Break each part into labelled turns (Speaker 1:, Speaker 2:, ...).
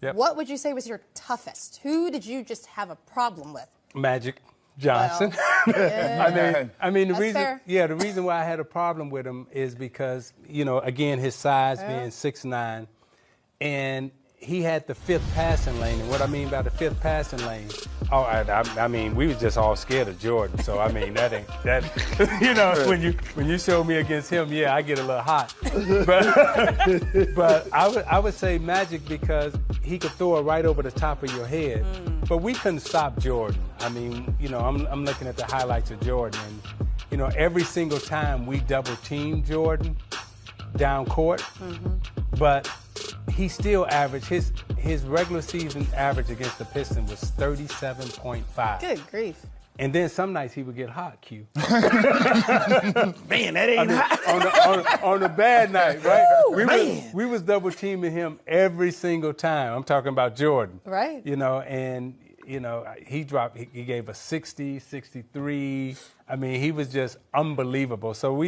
Speaker 1: Yep.
Speaker 2: What would you say was your toughest? Who did you just have a problem with?
Speaker 1: Magic Johnson.
Speaker 2: Well, yeah.
Speaker 1: I mean, the
Speaker 2: That's
Speaker 1: reason,
Speaker 2: fair.
Speaker 1: the reason why I had a problem with him is because, again, his size being 6'9", and he had the fifth passing lane. And what I mean by the fifth passing lane, I mean, we was just all scared of Jordan. So I mean, when you show me against him, I get a little hot. But I would say Magic because he could throw it right over the top of your head. But we couldn't stop Jordan. I mean, I'm looking at the highlights of Jordan, and every single time we double teamed Jordan down court, but he still averaged his regular season average against the Pistons was 37.5.
Speaker 2: Good grief.
Speaker 1: And then some nights he would get hot, Q.
Speaker 3: Man, that ain't hot.
Speaker 1: On a bad night, right?
Speaker 3: Man.
Speaker 1: We was double teaming him every single time. I'm talking about Jordan.
Speaker 2: Right.
Speaker 1: He dropped, he gave us 60, 63. I mean, he was just unbelievable. So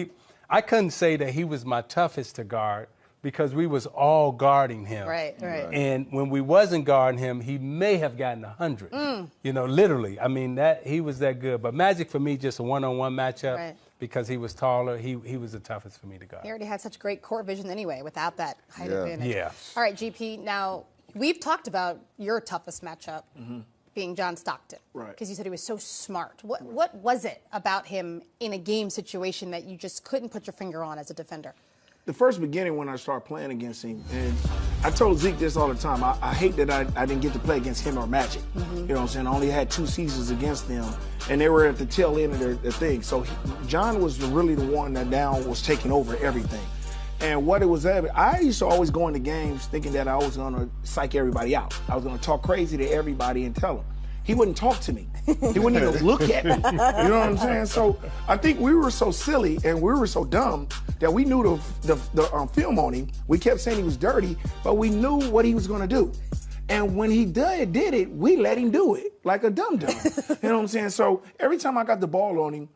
Speaker 1: I couldn't say that he was my toughest to guard, because we was all guarding him.
Speaker 2: Right.
Speaker 1: And when we wasn't guarding him, he may have gotten 100. Literally. I mean, he was that good. But Magic, for me, just a one-on-one matchup.
Speaker 2: Right.
Speaker 1: Because he was taller, he was the toughest for me to guard.
Speaker 2: He already had such great court vision anyway, without that height advantage.
Speaker 1: Yeah.
Speaker 2: All right, GP, now, we've talked about your toughest matchup being John Stockton.
Speaker 3: Right.
Speaker 2: Because you said he was so smart. What was it about him in a game situation that you just couldn't put your finger on as a defender?
Speaker 3: The first beginning when I started playing against him, and I told Zeke this all the time, I hate that I didn't get to play against him or Magic. You know what I'm saying? I only had 2 seasons against them, and they were at the tail end of their thing. So John was really the one that now was taking over everything. And what it was, I used to always go into games thinking that I was going to psych everybody out. I was going to talk crazy to everybody and tell them. He wouldn't talk to me. He wouldn't even look at me. You know what I'm saying? So I think we were so silly and we were so dumb that we knew the film on him. We kept saying he was dirty, but we knew what he was going to do. And when he did it, we let him do it like a dum-dum. You know what I'm saying? So every time I got the ball on him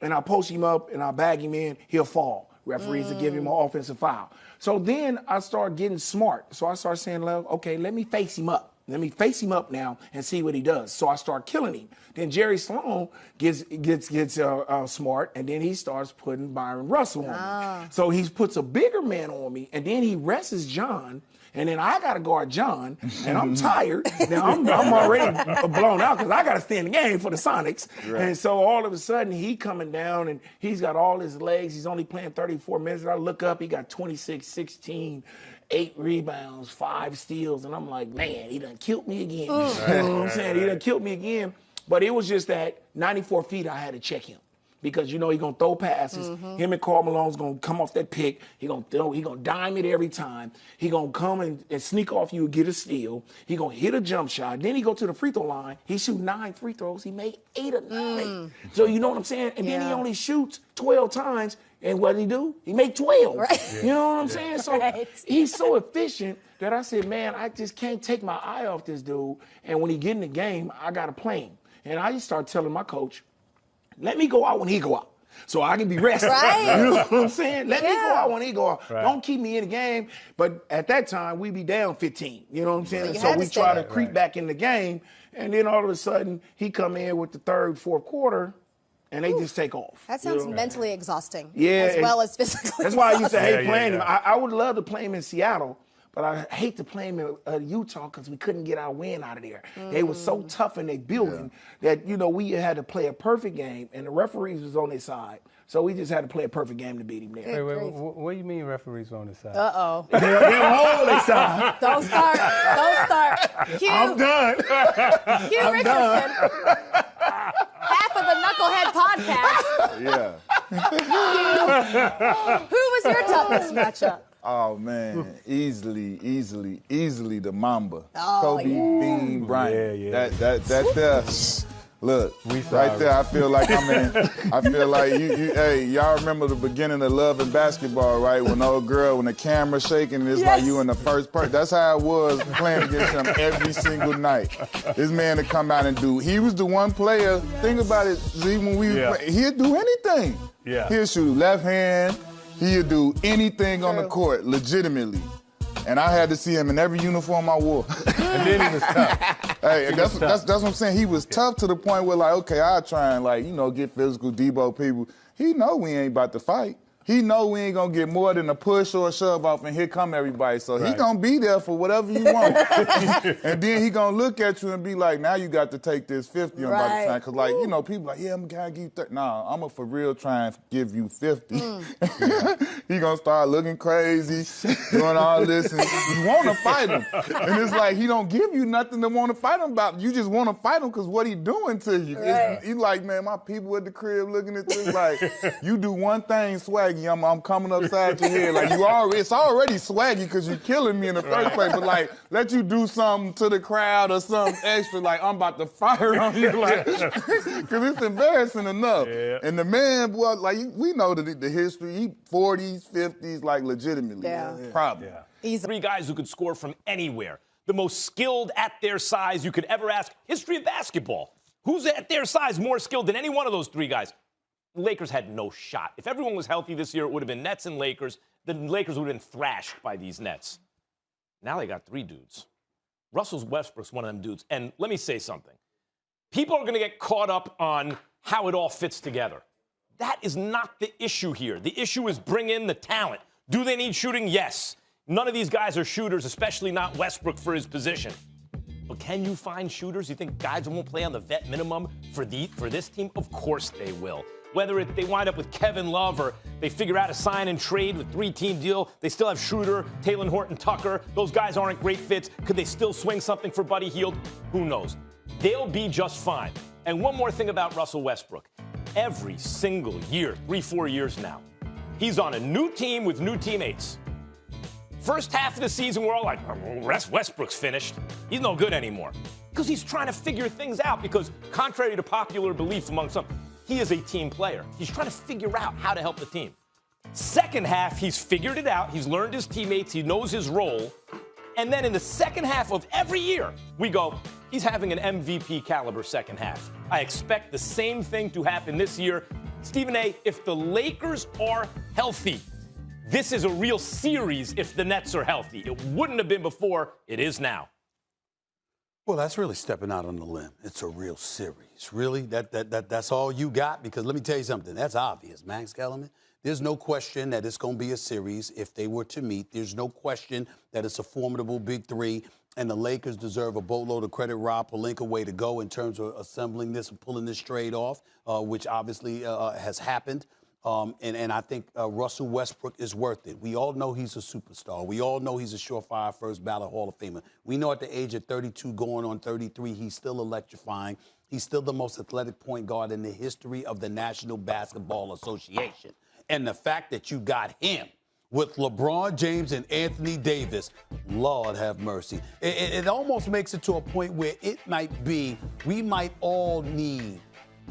Speaker 3: and I post him up and I bag him in, he'll fall. Referees will give him an offensive foul. So then I started getting smart. So I started saying, okay, let me face him up. Let me face him up now and see what he does. So I start killing him. Then Jerry Sloan gets smart, and then he starts putting Byron Russell on me. So he puts a bigger man on me, and then he rests John, and then I got to guard John, and I'm tired. Now I'm already blown out because I got to stay in the game for the Sonics. Right. And so all of a sudden he coming down, and he's got all his legs. He's only playing 34 minutes. And I look up, he got 26, 16. 8 rebounds, 5 steals, and I'm like, man, he done killed me again. You know what I'm saying? He done killed me again. But it was just that 94 feet, I had to check him. Because he gonna throw passes. Him and Karl Malone's gonna come off that pick. He gonna dime it every time. He gonna come and sneak off you and get a steal. He gonna hit a jump shot. Then he go to the free throw line. He shoot 9 free throws. He made 8 or 9. So you know what I'm saying? And then he only shoots 12 times. And what did he do? He made 12.
Speaker 2: Right.
Speaker 3: You know what I'm saying? So he's so efficient that I said, man, I just can't take my eye off this dude. And when he get in the game, I got to play him. And I just start telling my coach, let me go out when he go out. So I can be rested.
Speaker 2: Right.
Speaker 3: You know what I'm saying? Let me go out when he go out. Right. Don't keep me in the game. But at that time, we be down 15. You know what I'm saying? So we try to creep back in the game. And then all of a sudden, he come in with the third, fourth quarter. And they just take off.
Speaker 2: That sounds mentally exhausting.
Speaker 3: Yeah.
Speaker 2: As well as physically
Speaker 3: That's why I used to hate playing him. I would love to play him in Seattle, but I hate to play him in Utah because we couldn't get our win out of there. They were so tough in their building that, we had to play a perfect game, and the referees was on their side. So we just had to play a perfect game to beat him there.
Speaker 1: Wait, what do you mean referees were on the side?
Speaker 2: Uh-oh.
Speaker 3: They're on their side.
Speaker 2: Don't start. Q,
Speaker 3: I'm done.
Speaker 2: Q
Speaker 3: I'm
Speaker 2: Richardson.
Speaker 3: done.
Speaker 2: Half of the Knucklehead podcast. Who was your toughest matchup?
Speaker 4: Oh, man, easily the Mamba.
Speaker 2: Oh,
Speaker 4: Kobe Bean Bryant.
Speaker 1: Yeah.
Speaker 4: That there. Look, right there, I feel like hey, y'all remember the beginning of Love and Basketball, right? When the old girl, when the camera's shaking, and it's like you in the first person. That's how it was playing against him every single night. This man to come out and he was the one player, think about it, Z, when he'd do anything.
Speaker 1: Yeah.
Speaker 4: He'll shoot left hand, he'll do anything on the court, legitimately. And I had to see him in every uniform I wore.
Speaker 1: And then he was tough.
Speaker 4: Hey, that's what I'm saying. He was tough to the point where, like, okay, I'll try and, like, you know, get physical, debo people. He know we ain't about to fight. He know we ain't going to get more than a push or a shove off, and here come everybody. So he going to be there for whatever you want. And then he going to look at you and be like, now you got to take this 50 on by the time. Because, like, you know, people like, yeah, I'm going to give you 30. Nah, I'm going to for real try and give you 50. He going to start looking crazy, doing all this. And you want to fight him. And it's like he don't give you nothing to want to fight him about. You just want to fight him because what he doing to you. Right. He's like, man, my people at the crib looking at this like, you do one thing, swag. I'm coming upside your head. Like, it's already swaggy because you're killing me in the first place. But, like, let you do something to the crowd or something extra, like, I'm about to fire on you. Like, because it's embarrassing enough. Yeah. And the man, boy, like, we know the history. He 40s, 50s, like, legitimately. Yeah. Problem. Yeah.
Speaker 5: He's 3 guys who could score from anywhere. The most skilled at their size you could ever ask. History of basketball. Who's at their size more skilled than any one of those 3 guys? Lakers had no shot. If everyone was healthy this year, it would have been Nets and Lakers. The Lakers would have been thrashed by these Nets. Now they got 3 dudes. Russell Westbrook's one of them dudes. And let me say something. People are going to get caught up on how it all fits together. That is not the issue here. The issue is bring in the talent. Do they need shooting? Yes. None of these guys are shooters, especially not Westbrook for his position. But can you find shooters? You think guys won't play on the vet minimum for this team? Of course they will. Whether they wind up with Kevin Love or they figure out a sign and trade with 3-team deal, they still have Schroeder, Talen Horton-Tucker. Those guys aren't great fits. Could they still swing something for Buddy Hield? Who knows? They'll be just fine. And one more thing about Russell Westbrook. Every single year, 3-4 years now, he's on a new team with new teammates. First half of the season, we're all like, Westbrook's finished. He's no good anymore. Because he's trying to figure things out because contrary to popular belief among some, he is a team player. He's trying to figure out how to help the team. Second half, he's figured it out. He's learned his teammates. He knows his role. And then in the second half of every year, we go, he's having an MVP caliber second half. I expect the same thing to happen this year. Stephen A., if the Lakers are healthy, this is a real series if the Nets are healthy. It wouldn't have been before. It is now.
Speaker 6: Well, that's really stepping out on the limb. It's a real series. Really? That's all you got? Because let me tell you something. That's obvious, Max Kellerman. There's no question that it's going to be a series if they were to meet. There's no question that it's a formidable big 3, and the Lakers deserve a boatload of credit. Rob Pelinka, way to go in terms of assembling this and pulling this trade off, which obviously has happened. And I think Russell Westbrook is worth it. We all know he's a superstar. We all know he's a surefire first ballot Hall of Famer. We know at the age of 32, going on 33, he's still electrifying. He's still the most athletic point guard in the history of the National Basketball Association. And the fact that you got him with LeBron James and Anthony Davis, Lord have mercy. It almost makes it to a point where it might be, we might all need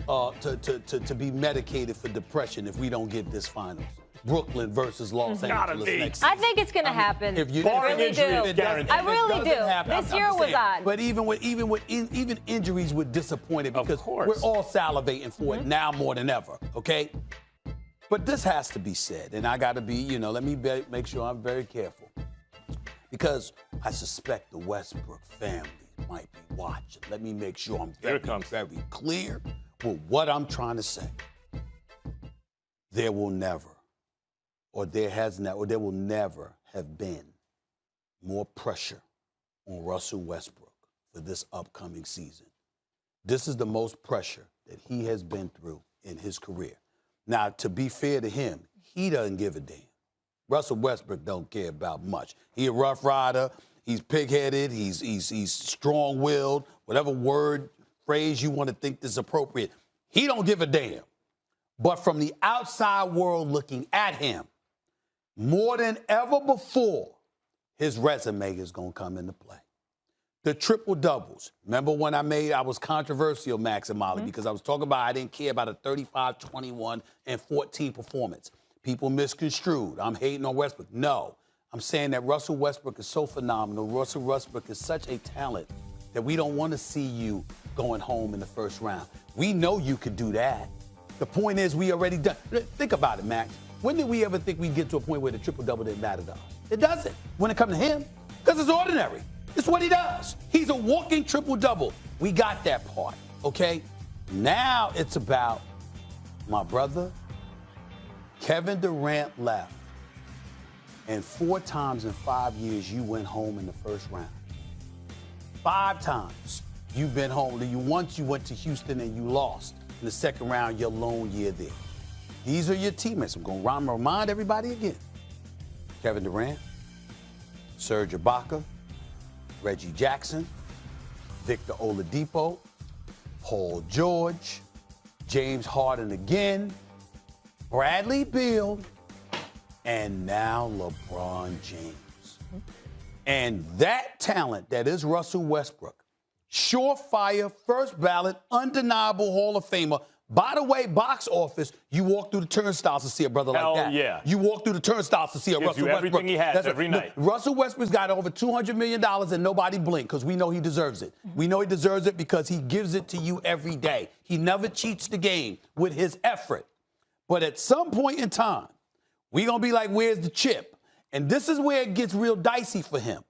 Speaker 6: to be medicated for depression if we don't get this finals. Brooklyn versus Los Angeles next season.
Speaker 7: I think it's going to happen.
Speaker 6: If you
Speaker 7: I really do. I really do. This year was odd.
Speaker 6: But even injuries would disappoint it because we're all salivating for it now more than ever. Okay. But this has to be said, and I got to be, let me make sure I'm very careful because I suspect the Westbrook family might be watching. Let me make sure I'm very clear with what I'm trying to say. There will never, or there will never have been more pressure on Russell Westbrook for this upcoming season. This is the most pressure that he has been through in his career. Now, to be fair to him, he doesn't give a damn. Russell Westbrook don't care about much. He a rough rider. He's pig-headed. He's strong-willed. Whatever word, phrase you want to think is appropriate. He don't give a damn. But from the outside world looking at him, more than ever before, his resume is going to come into play. The triple-doubles. Remember when I was controversial, Max and Molly, because I was talking about I didn't care about a 35, 21, and 14 performance. People misconstrued. I'm hating on Westbrook. No. I'm saying that Russell Westbrook is so phenomenal. Russell Westbrook is such a talent that we don't want to see you going home in the first round. We know you could do that. The point is we already done. Think about it, Max. When did we ever think we'd get to a point where the triple-double didn't matter to us? It doesn't when it comes to him because it's ordinary. It's what he does. He's a walking triple-double. We got that part, okay? Now it's about my brother. Kevin Durant left, and 4 times in 5 years you went home in the first round. 5 times you've been home. Once you went to Houston and you lost in the second round your lone year there. These are your teammates. I'm going to remind everybody again. Kevin Durant, Serge Ibaka, Reggie Jackson, Victor Oladipo, Paul George, James Harden again, Bradley Beal, and now LeBron James. And that talent that is Russell Westbrook, surefire, first ballot, undeniable Hall of Famer. By the way, box office, you walk through the turnstiles to see a brother like that.
Speaker 5: Yeah.
Speaker 6: You walk through the turnstiles to see a Russell Westbrook.
Speaker 5: Everything he has every night.
Speaker 6: Russell Westbrook's got over $200 million and nobody blinked because we know he deserves it. We know he deserves it because he gives it to you every day. He never cheats the game with his effort. But at some point in time, we're going to be like, where's the chip? And this is where it gets real dicey for him.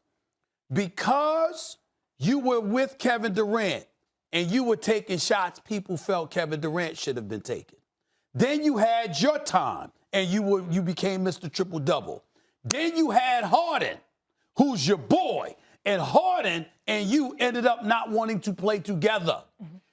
Speaker 6: Because you were with Kevin Durant, and you were taking shots people felt Kevin Durant should have been taking. Then you had your time, and you became Mr. Triple-Double. Then you had Harden, who's your boy. And Harden and you ended up not wanting to play together.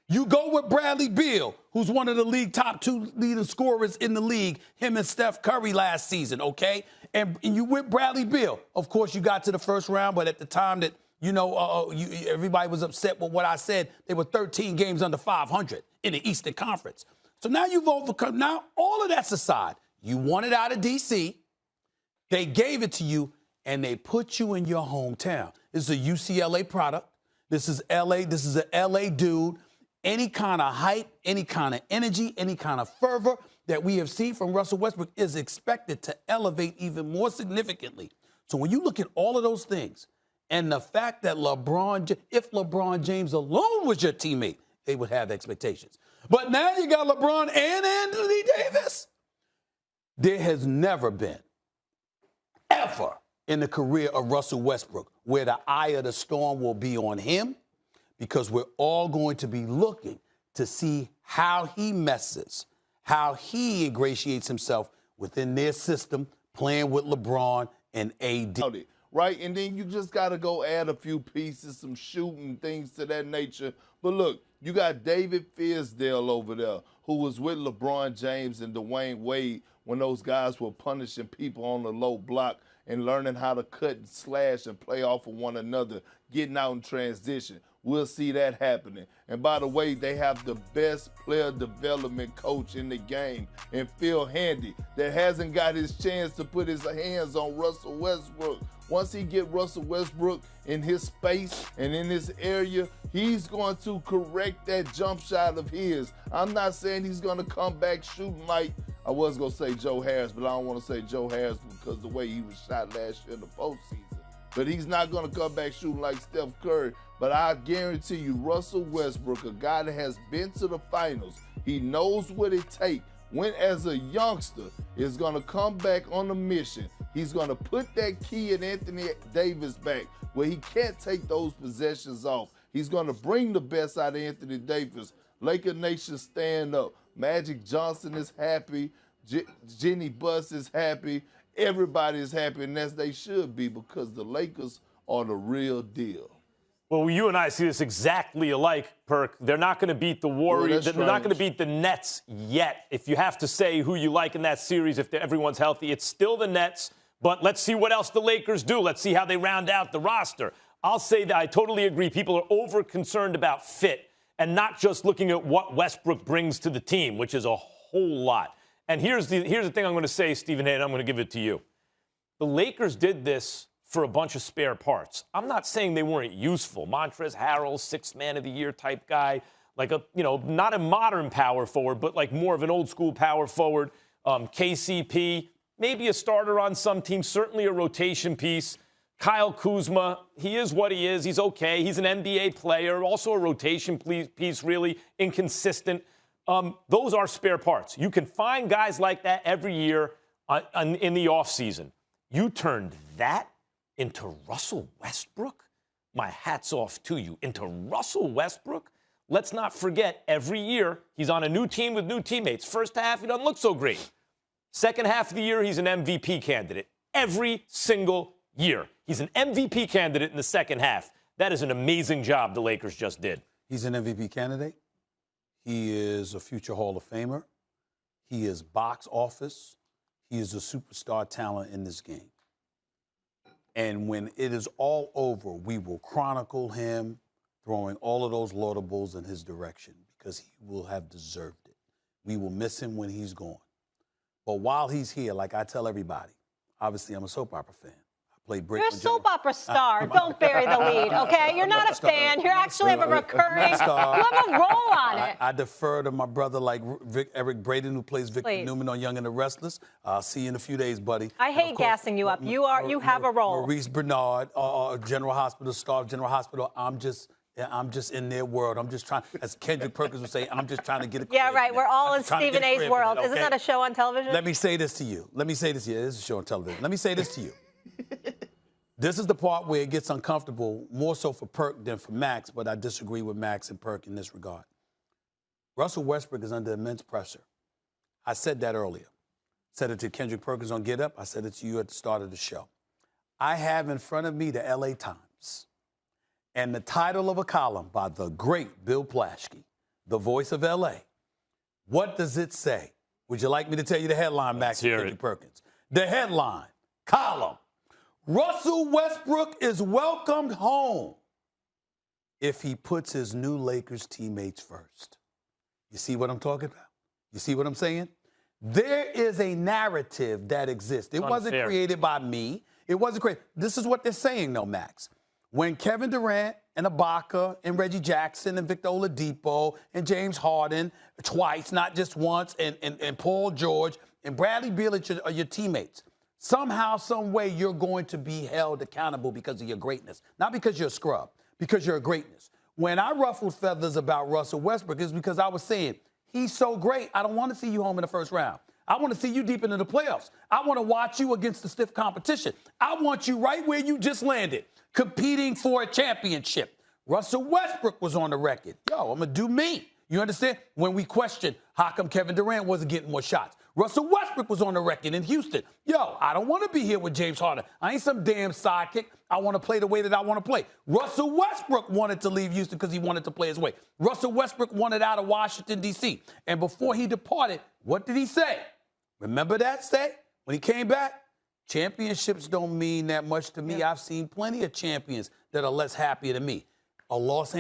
Speaker 6: You go with Bradley Beal, who's one of the top 2 leading scorers in the league, him and Steph Curry last season, okay? And you with Bradley Beal. Of course, you got to the first round, but at the time that everybody was upset with what I said. They were 13 games under 500 in the Eastern Conference. So now you've overcome. Now, all of that's aside. You wanted out of D.C. They gave it to you, and they put you in your hometown. This is a UCLA product. This is L.A. This is an L.A. dude. Any kind of hype, any kind of energy, any kind of fervor that we have seen from Russell Westbrook is expected to elevate even more significantly. So when you look at all of those things, and the fact that if LeBron James alone was your teammate, they would have expectations. But now you got LeBron and Anthony Davis. There has never been, ever, in the career of Russell Westbrook where the eye of the storm will be on him because we're all going to be looking to see how he messes, how he ingratiates himself within their system, playing with LeBron and AD.
Speaker 8: Right? And then you just got to go add a few pieces, some shooting, things to that nature. But look, you got David Fizdale over there who was with LeBron James and Dwayne Wade when those guys were punishing people on the low block and learning how to cut and slash and play off of one another, getting out in transition. We'll see that happening. And by the way, they have the best player development coach in the game in Phil Handy that hasn't got his chance to put his hands on Russell Westbrook. Once he get Russell Westbrook in his space and in his area, he's going to correct that jump shot of his. I'm not saying he's going to come back shooting like, I was going to say Joe Harris, but I don't want to say Joe Harris because the way he was shot last year in the postseason. But he's not going to come back shooting like Steph Curry. But I guarantee you, Russell Westbrook, a guy that has been to the finals, he knows what it takes. When as a youngster is going to come back on a mission, he's going to put that key in Anthony Davis back where he can't take those possessions off. He's going to bring the best out of Anthony Davis. Laker Nation stand up. Magic Johnson is happy. Jenny Buss is happy. Everybody is happy, and as they should be because the Lakers are the real deal.
Speaker 5: Well, you and I see this exactly alike, Perk. They're not going to beat the Warriors. They're not going to beat the Nets yet. If you have to say who you like in that series, if everyone's healthy, it's still the Nets. But let's see what else the Lakers do. Let's see how they round out the roster. I'll say that I totally agree. People are over-concerned about fit and not just looking at what Westbrook brings to the team, which is a whole lot. And here's the thing I'm going to say, Stephen Hay, and I'm going to give it to you. The Lakers did this for a bunch of spare parts. I'm not saying they weren't useful. Montrezl Harrell, 6th man of the year type guy, like not a modern power forward, but like more of an old school power forward. KCP, maybe a starter on some teams, certainly a rotation piece. Kyle Kuzma, he is what he is. He's okay. He's an NBA player, also a rotation piece, really inconsistent. Those are spare parts. You can find guys like that every year in the offseason. You turned that into Russell Westbrook? My hat's off to you. Into Russell Westbrook? Let's not forget, every year, he's on a new team with new teammates. First half, he doesn't look so great. Second half of the year, he's an MVP candidate. Every single year. He's an MVP candidate in the second half. That is an amazing job the Lakers just did.
Speaker 6: He's an MVP candidate. He is a future Hall of Famer. He is box office. He is a superstar talent in this game. And when it is all over, we will chronicle him throwing all of those laudables in his direction because he will have deserved it. We will miss him when he's gone. But while he's here, like I tell everybody, obviously I'm a soap opera fan.
Speaker 7: You're a soap opera star. Don't bury the lead, okay? You're not a fan. You actually have a recurring. You have a role on it.
Speaker 6: I defer to my brother like Eric Braden, who plays Victor Newman on Young and the Restless. I'll see you in a few days, buddy.
Speaker 7: I hate gassing you up. You have a role.
Speaker 6: Maurice Bernard, General Hospital star of General Hospital. I'm just in their world. I'm just trying, as Kendrick Perkins would say, I'm just trying to get a crib.
Speaker 7: Yeah, right. We're all in Stephen A's world. Isn't that a show on television?
Speaker 6: Let me say this to you. It is a show on television. Let me say this to you. This is the part where it gets uncomfortable, more so for Perk than for Max, but I disagree with Max and Perk in this regard. Russell Westbrook is under immense pressure. I said that earlier. Said it to Kendrick Perkins on Get Up. I said it to you at the start of the show. I have in front of me the LA Times and the title of a column by the great Bill Plaschke, the voice of LA. What does it say? Would you like me to tell you the headline, Max and Kendrick Perkins? The headline, column. Russell Westbrook is welcomed home if he puts his new Lakers teammates first. You see what I'm talking about? You see what I'm saying? There is a narrative that exists. It wasn't created by me. It wasn't created. This is what they're saying, though, Max. When Kevin Durant and Ibaka and Reggie Jackson and Victor Oladipo and James Harden twice, not just once, and Paul George and Bradley Beal are your teammates, somehow, some way, you're going to be held accountable because of your greatness. Not because you're a scrub, because you're a greatness. When I ruffled feathers about Russell Westbrook, it's because I was saying, he's so great, I don't want to see you home in the first round. I want to see you deep into the playoffs. I want to watch you against the stiff competition. I want you right where you just landed, competing for a championship. Russell Westbrook was on the record. Yo, I'm going to do me. You understand? When we question how come Kevin Durant wasn't getting more shots, Russell Westbrook was on the record in Houston. Yo, I don't want to be here with James Harden. I ain't some damn sidekick. I want to play the way that I want to play. Russell Westbrook wanted to leave Houston because he wanted to play his way. Russell Westbrook wanted out of Washington, D.C. And before he departed, what did he say? Remember that say? When he came back? Championships don't mean that much to me. I've seen plenty of champions that are less happier than me. A Los Angeles